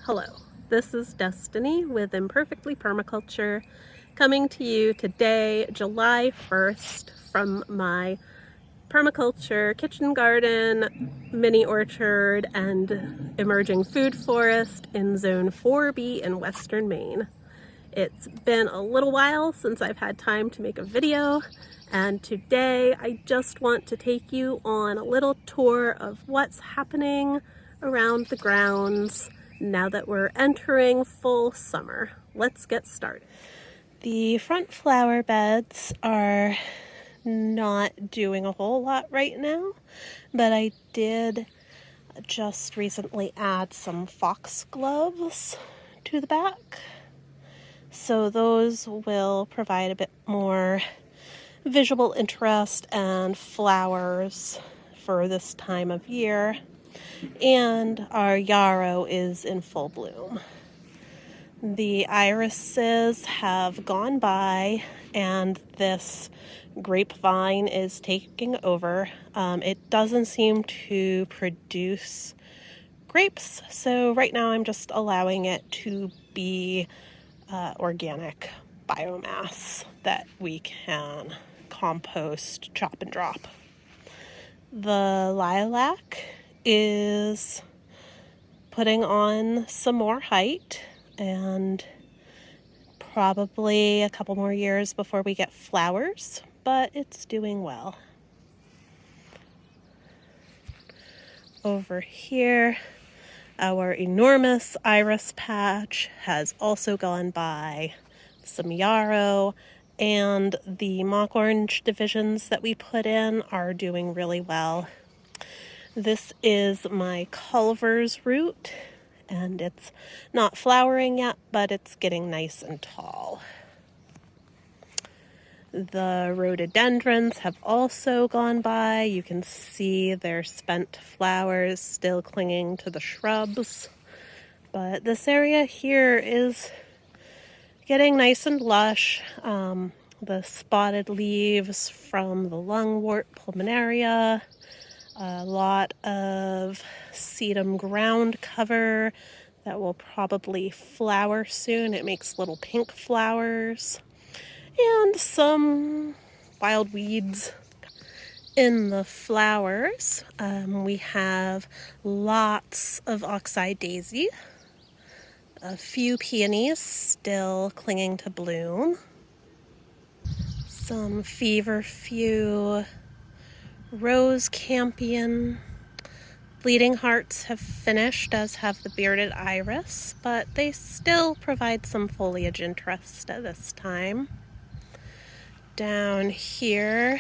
Hello, this is Destiny with Imperfectly Permaculture, coming to you today, July 1st, from my permaculture kitchen garden, mini orchard, and emerging food forest in Zone 4B in Western Maine. It's been a little while since I've had time to make a video, and today I just want to take you on a little tour of what's happening around the grounds now that we're entering full summer. Let's get started. The front flower beds are not doing a whole lot right now, but I did just recently add some foxgloves to the back. So those will provide a bit more visual interest and flowers for this time of year. And our yarrow is in full bloom. The irises have gone by and this grapevine is taking over. It doesn't seem to produce grapes, so right now I'm just allowing it to be organic biomass that we can compost, chop and drop. The lilac is putting on some more height, and probably a couple more years before we get flowers, but it's doing well. Over here, our enormous iris patch has also gone by, some yarrow, and the mock orange divisions that we put in are doing really well. This is my Culver's root, and it's not flowering yet, but it's getting nice and tall. The rhododendrons have also gone by. You can see their spent flowers still clinging to the shrubs. But this area here is getting nice and lush. The spotted leaves from the lungwort pulmonaria, a lot of sedum ground cover that will probably flower soon. It makes little pink flowers. And some wild weeds in the flowers. We have lots of oxeye daisy, a few peonies still clinging to bloom, some feverfew, rose campion. Bleeding hearts have finished, as have the bearded iris, but they still provide some foliage interest at this time. Down here,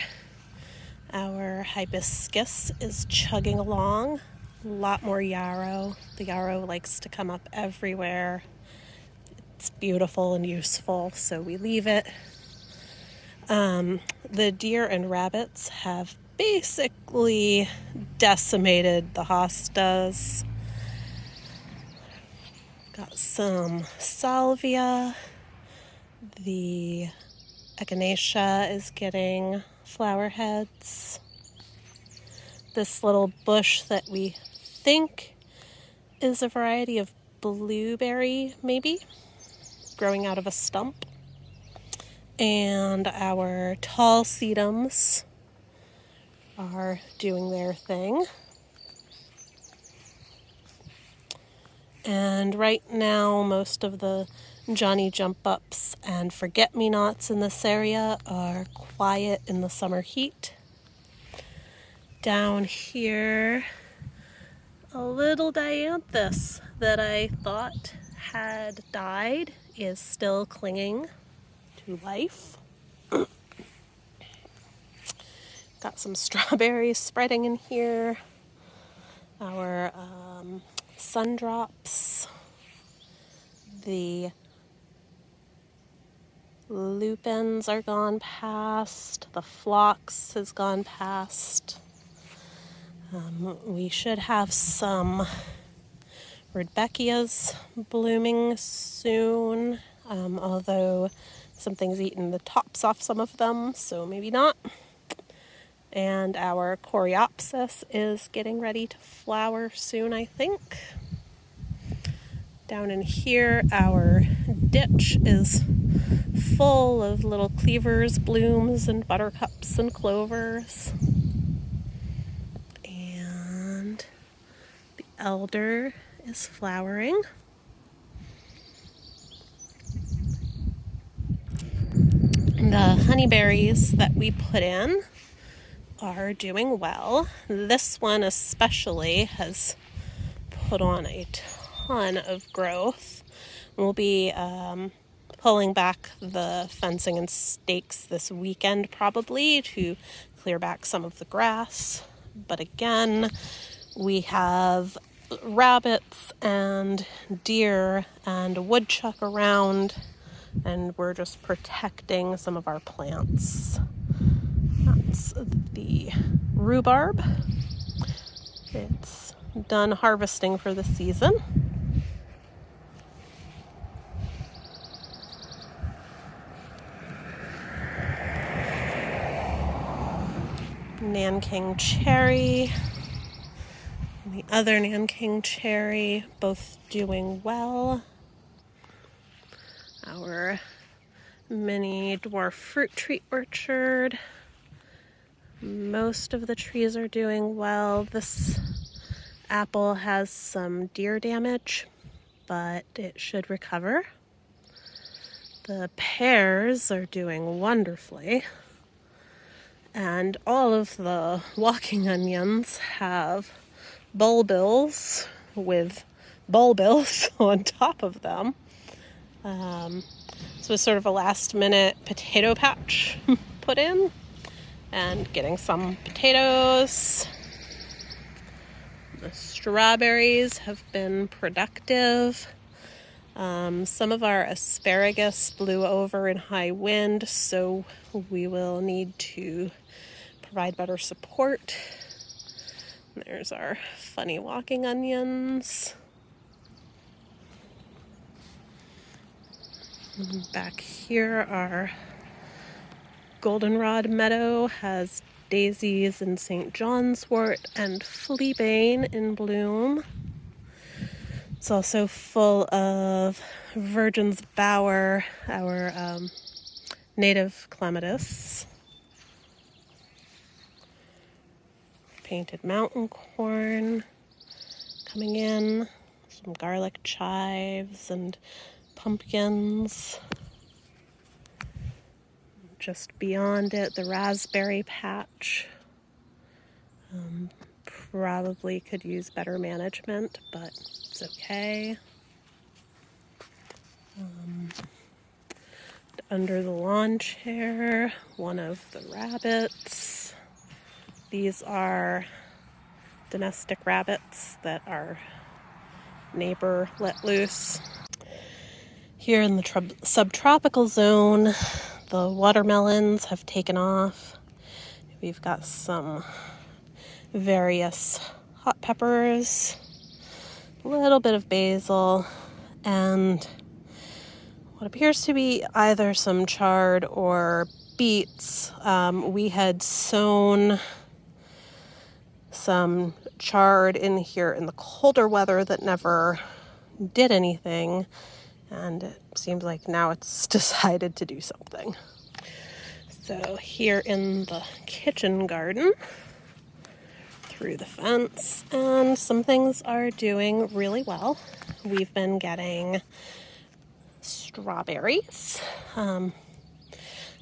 our hibiscus is chugging along. A lot more yarrow. The yarrow likes to come up everywhere. It's beautiful and useful, so we leave it. The deer and rabbits have basically decimated the hostas. Got some salvia. The echinacea is getting flower heads. This little bush that we think is a variety of blueberry, maybe, growing out of a stump. And our tall sedums are doing their thing. And right now, most of the Johnny jump ups and forget-me-nots in this area are quiet in the summer heat. Down here, a little dianthus that I thought had died is still clinging to life. Got some strawberries spreading in here. Our sundrops. The lupins are gone past. The phlox has gone past. We should have some rudbeckias blooming soon, although something's eaten the tops off some of them, so maybe not. And our coreopsis is getting ready to flower soon, I think. Down in here, our ditch is full of little cleavers, blooms, and buttercups and clovers. And the elder is flowering. The honeyberries that we put in are doing well. This one especially has put on a ton of growth. We'll be pulling back the fencing and stakes this weekend probably to clear back some of the grass. But again, we have rabbits and deer and woodchuck around, and we're just protecting some of our plants. That's the rhubarb. It's done harvesting for the season. Nanking cherry, and the other Nanking cherry, both doing well. Our mini dwarf fruit tree orchard. Most of the trees are doing well. This apple has some deer damage, but it should recover. The pears are doing wonderfully. And all of the walking onions have bulbils with bulbils on top of them. So it's sort of a last minute potato patch put in, and getting some potatoes. The strawberries have been productive. Some of our asparagus blew over in high wind, so we will need to provide better support. There's our funny walking onions. Back here, our Goldenrod Meadow has daisies and St. John's wort and fleabane in bloom. It's also full of Virgin's Bower, our native clematis. Painted mountain corn coming in, some garlic chives and pumpkins. Just beyond it, the raspberry patch. Probably could use better management, but it's okay. Under the lawn chair, one of the rabbits. These are domestic rabbits that our neighbor let loose. Here in the subtropical zone, the watermelons have taken off. We've got some various hot peppers, a little bit of basil, and what appears to be either some chard or beets. We had sown some chard in here in the colder weather that never did anything, and it seems like now it's decided to do something. So here in the kitchen garden, through the fence, and some things are doing really well. We've been getting strawberries,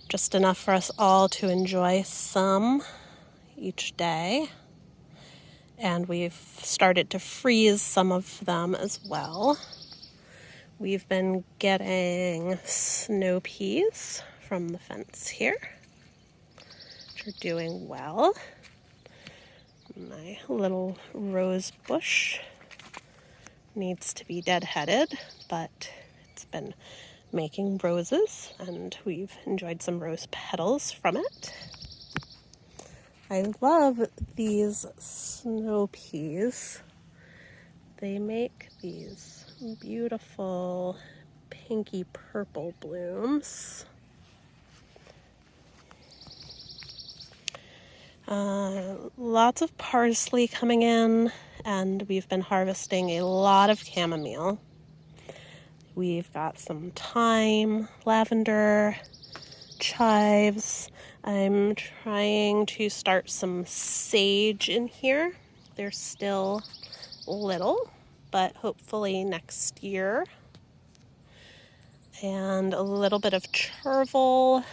just enough for us all to enjoy some each day. And we've started to freeze some of them as well. We've been getting snow peas from the fence here, which are doing well. My little rose bush needs to be deadheaded, but it's been making roses, and we've enjoyed some rose petals from it. I love these snow peas. They make these beautiful pinky purple blooms. Lots of parsley coming in, and we've been harvesting a lot of chamomile. We've got some thyme, lavender, chives. I'm trying to start some sage in here. They're still little, but hopefully next year. And a little bit of chervil.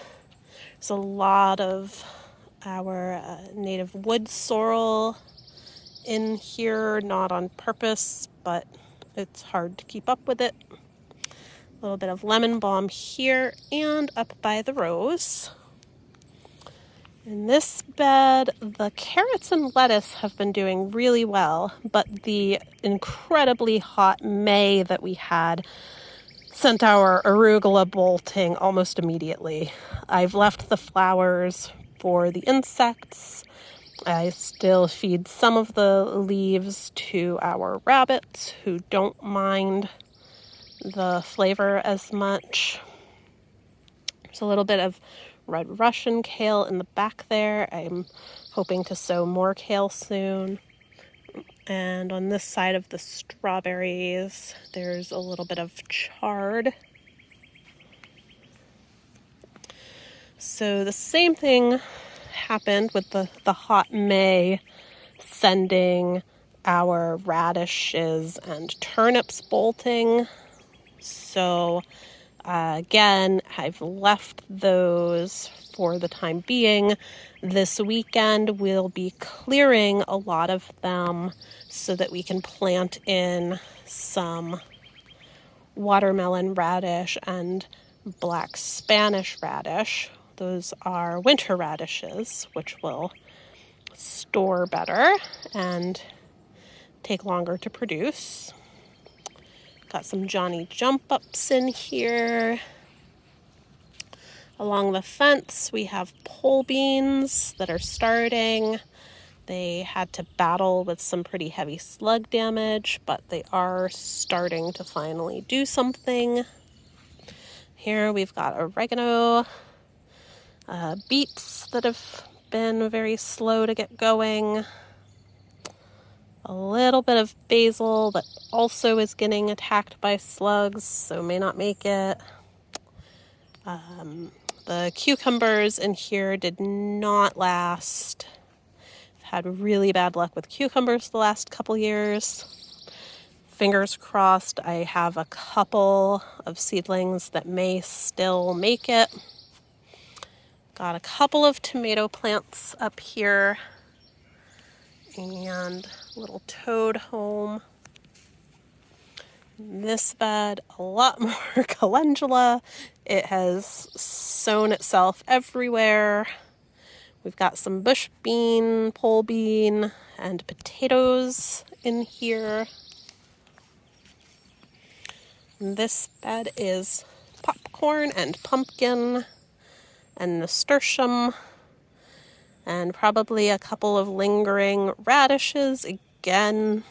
There's a lot of our native wood sorrel in here, not on purpose, but it's hard to keep up with it. A little bit of lemon balm here and up by the rose. In this bed, the carrots and lettuce have been doing really well, but the incredibly hot May that we had sent our arugula bolting almost immediately. I've left the flowers for the insects. I still feed some of the leaves to our rabbits who don't mind the flavor as much. There's a little bit of red Russian kale in the back there. I'm hoping to sow more kale soon. And on this side of the strawberries, there's a little bit of chard. So the same thing happened with the hot May, sending our radishes and turnips bolting. So again, I've left those for the time being. This weekend we'll be clearing a lot of them so that we can plant in some watermelon radish and black Spanish radish. Those are winter radishes, which will store better and take longer to produce. Got some Johnny Jump Ups in here. Along the fence, we have pole beans that are starting. They had to battle with some pretty heavy slug damage, but they are starting to finally do something. Here we've got oregano, beets that have been very slow to get going. A little bit of basil that also is getting attacked by slugs, so may not make it. The cucumbers in here did not last. I've had really bad luck with cucumbers the last couple years. Fingers crossed, I have a couple of seedlings that may still make it. Got a couple of tomato plants up here and a little toad home. In this bed, a lot more calendula. It has sown itself everywhere. We've got some bush bean, pole bean, and potatoes in here. This bed is popcorn and pumpkin and nasturtium, and probably a couple of lingering radishes. Again,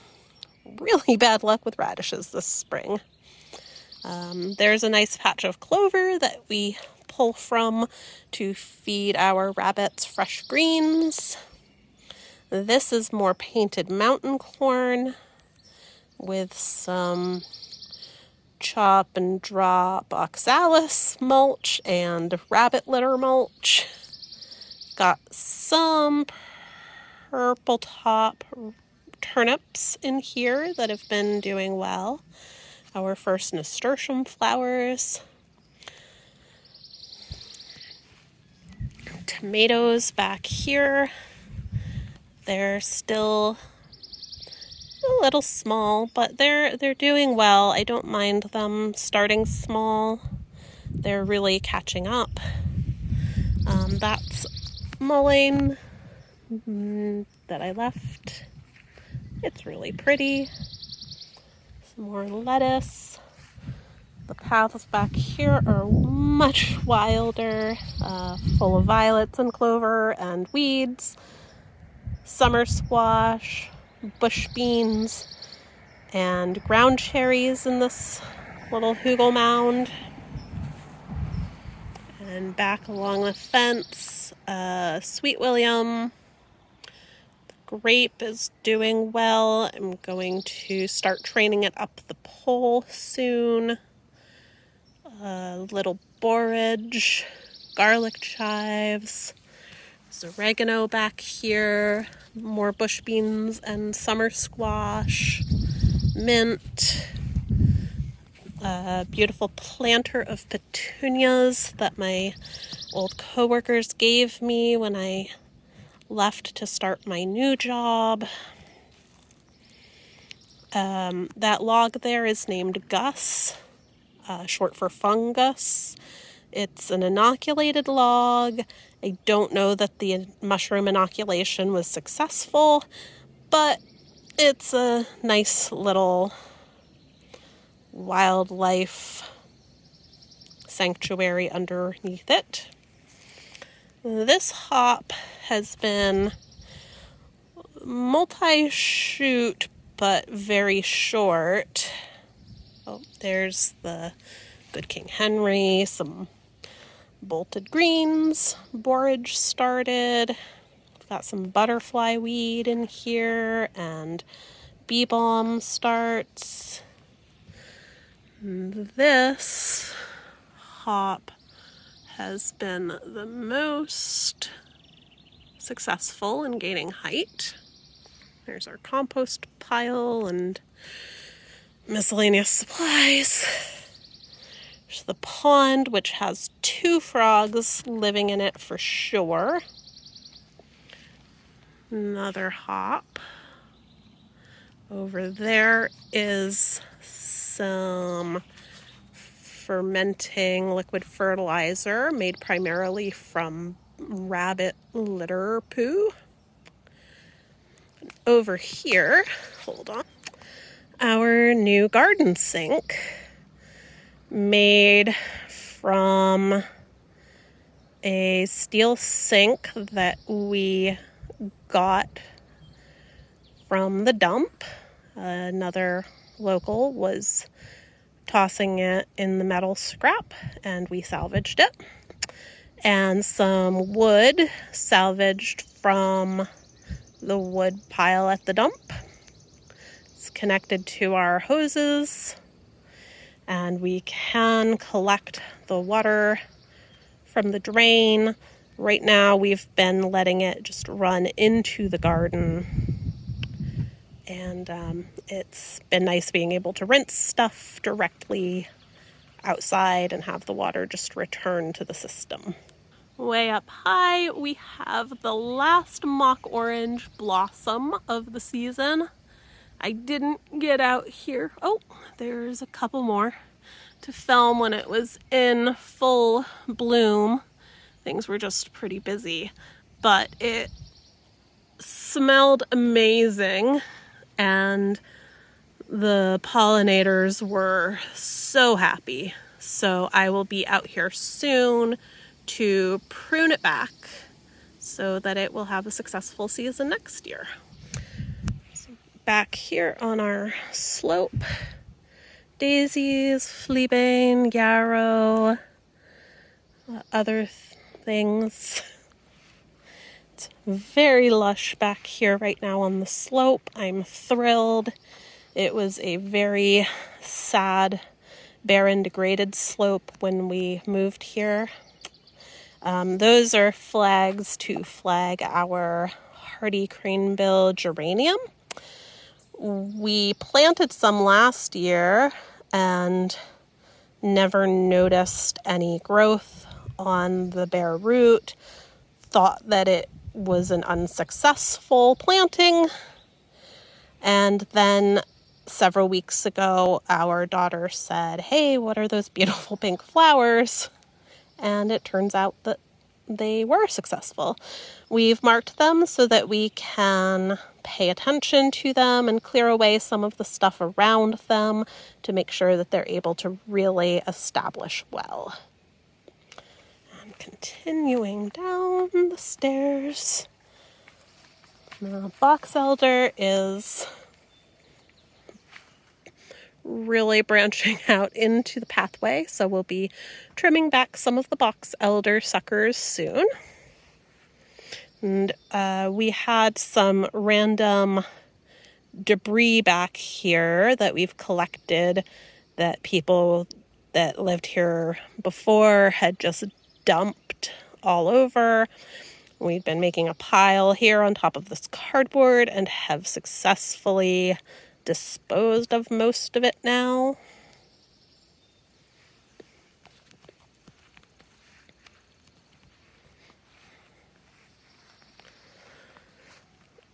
really bad luck with radishes this spring. There's a nice patch of clover that we pull from to feed our rabbits fresh greens. This is more painted mountain corn with some chop and drop oxalis mulch and rabbit litter mulch. Got some purple top turnips in here that have been doing well. Our first nasturtium flowers. Tomatoes back here. They're still a little small, but they're doing well. I don't mind them starting small. They're really catching up. That's mullein that I left. It's really pretty. Some more lettuce. The paths back here are much wilder, full of violets and clover and weeds, summer squash, bush beans, and ground cherries in this little hugel mound. And back along the fence, Sweet William. The grape is doing well. I'm going to start training it up the pole soon. little borage, garlic chives, there's oregano back here, more bush beans and summer squash, mint, a beautiful planter of petunias that my old coworkers gave me when I left to start my new job. That log there is named Gus, short for fungus. It's an inoculated log. I don't know that the mushroom inoculation was successful, but it's a nice little wildlife sanctuary underneath it. This hop has been multi-shoot but very short. Oh, there's the Good King Henry, some bolted greens, borage started. We've got some butterfly weed in here and bee balm starts. This hop has been the most successful in gaining height. There's our compost pile and miscellaneous supplies. There's the pond, which has 2 frogs living in it for sure. Another hop. Over there is some fermenting liquid fertilizer made primarily from rabbit litter poo. And over here, hold on, our new garden sink made from a steel sink that we got from the dump. Another local was tossing it in the metal scrap and we salvaged it. And some wood salvaged from the wood pile at the dump. It's connected to our hoses and we can collect the water from the drain. Right now we've been letting it just run into the garden. And it's been nice being able to rinse stuff directly outside and have the water just return to the system. Way up high, we have the last mock orange blossom of the season. I didn't get out here. Oh, there's a couple more to film when it was in full bloom. Things were just pretty busy, but it smelled amazing. And the pollinators were so happy. So I will be out here soon to prune it back so that it will have a successful season next year. So back here on our slope, daisies, fleabane, yarrow, other things. It's very lush back here right now on the slope. I'm thrilled. It was a very sad, barren, degraded slope when we moved here. Those are flags to flag our hardy cranebill geranium. We planted some last year and never noticed any growth on the bare root. Thought that it was an unsuccessful planting, and then several weeks ago our daughter said, "Hey, what are those beautiful pink flowers?" And it turns out that they were successful. We've marked them so that we can pay attention to them and clear away some of the stuff around them to make sure that they're able to really establish well. Continuing down the stairs, the box elder is really branching out into the pathway, so we'll be trimming back some of the box elder suckers soon. And we had some random debris back here that we've collected that people that lived here before had just dumped all over. We've been making a pile here on top of this cardboard and have successfully disposed of most of it now.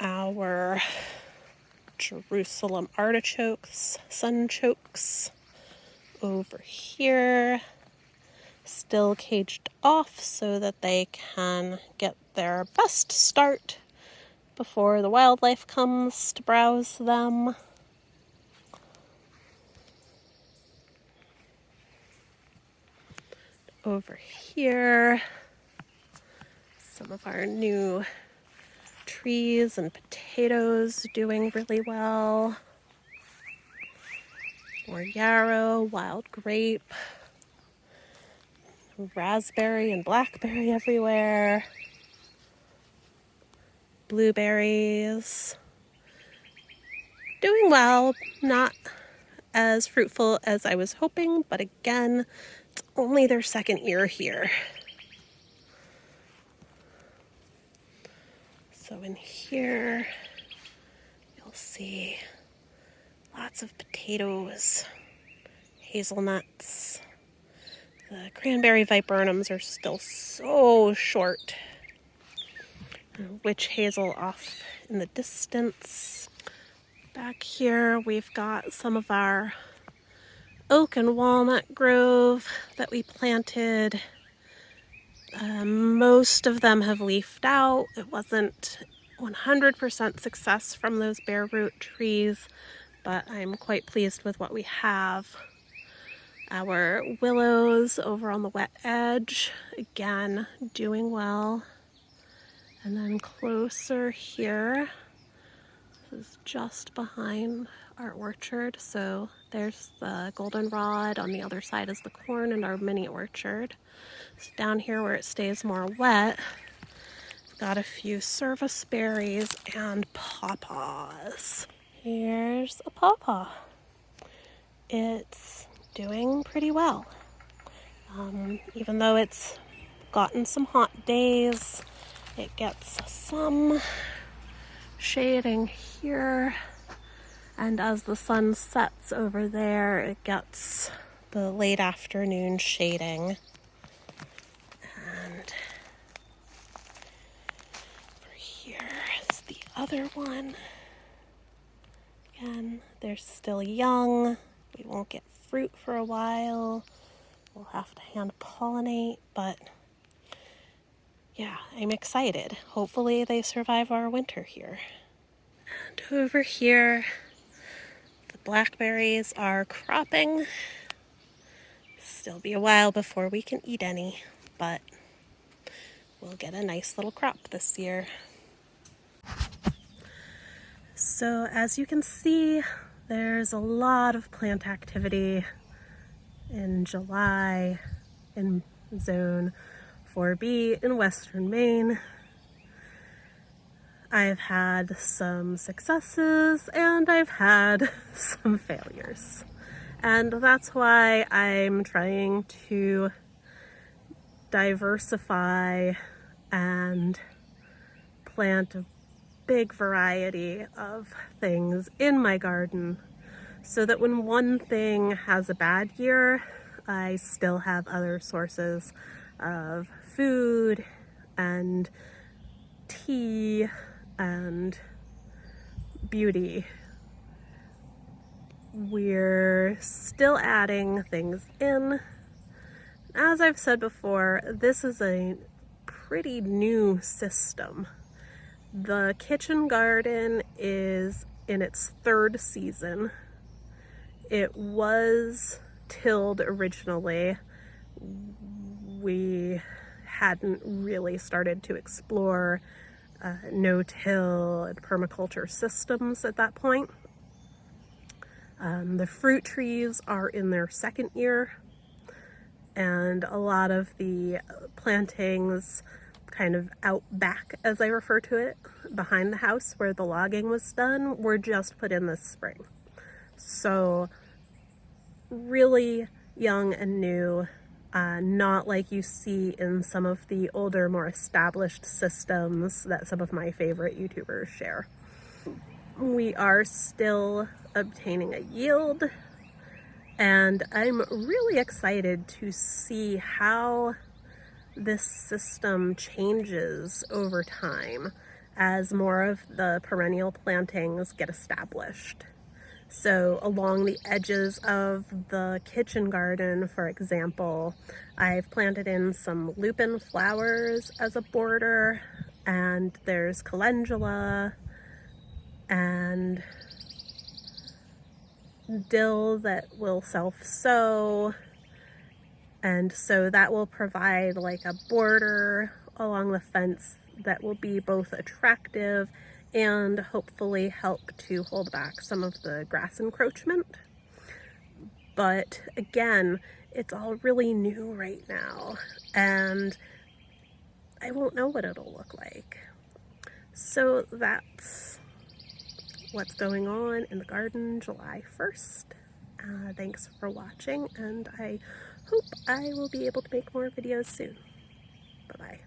Our Jerusalem artichokes, sunchokes over here, still caged off so that they can get their best start before the wildlife comes to browse them. Over here, some of our new trees and potatoes doing really well. More yarrow, wild grape, raspberry and blackberry everywhere. Blueberries. Doing well, not as fruitful as I was hoping, but again, it's only their second year here. So in here, you'll see lots of potatoes, hazelnuts. The cranberry viburnums are still so short. Witch hazel off in the distance. Back here, we've got some of our oak and walnut grove that we planted. Most of them have leafed out. It wasn't 100% success from those bare root trees, but I'm quite pleased with what we have. Our willows over on the wet edge, again, doing well. And then closer here, this is just behind our orchard. So there's the goldenrod, on the other side is the corn and our mini orchard. So down here where it stays more wet, we've got a few service berries and pawpaws. Here's a pawpaw. It's doing pretty well. Even though it's gotten some hot days, it gets some shading here, and as the sun sets over there, it gets the late afternoon shading. And over here is the other one. Again, they're still young. We won't get fruit for a while. We'll have to hand pollinate, but yeah, I'm excited. Hopefully they survive our winter here. And over here, the blackberries are cropping. Still be a while before we can eat any, but we'll get a nice little crop this year. So as you can see, there's a lot of plant activity in July in Zone 4B in Western Maine. I've had some successes and I've had some failures. And that's why I'm trying to diversify and plant a big variety of things in my garden so that when one thing has a bad year, I still have other sources of food and tea and beauty. We're still adding things in. As I've said before, this is a pretty new system. The kitchen garden is in its third season. It was tilled originally. We hadn't really started to explore no-till and permaculture systems at that point. The fruit trees are in their second year, and a lot of the plantings kind of out back, as I refer to it, behind the house where the logging was done, were just put in this spring. So really young and new, not like you see in some of the older, more established systems that some of my favorite YouTubers share. We are still obtaining a yield, and I'm really excited to see how this system changes over time as more of the perennial plantings get established. So along the edges of the kitchen garden, for example, I've planted in some Lupine Flowers as a border, and there's calendula and dill that will self-sow, and so that will provide like a border along the fence that will be both attractive and hopefully help to hold back some of the grass encroachment. But again, it's all really new right now, and I won't know what it'll look like. So that's what's going on in the garden July 1st. Thanks for watching, and I hope I will be able to make more videos soon. Bye-bye.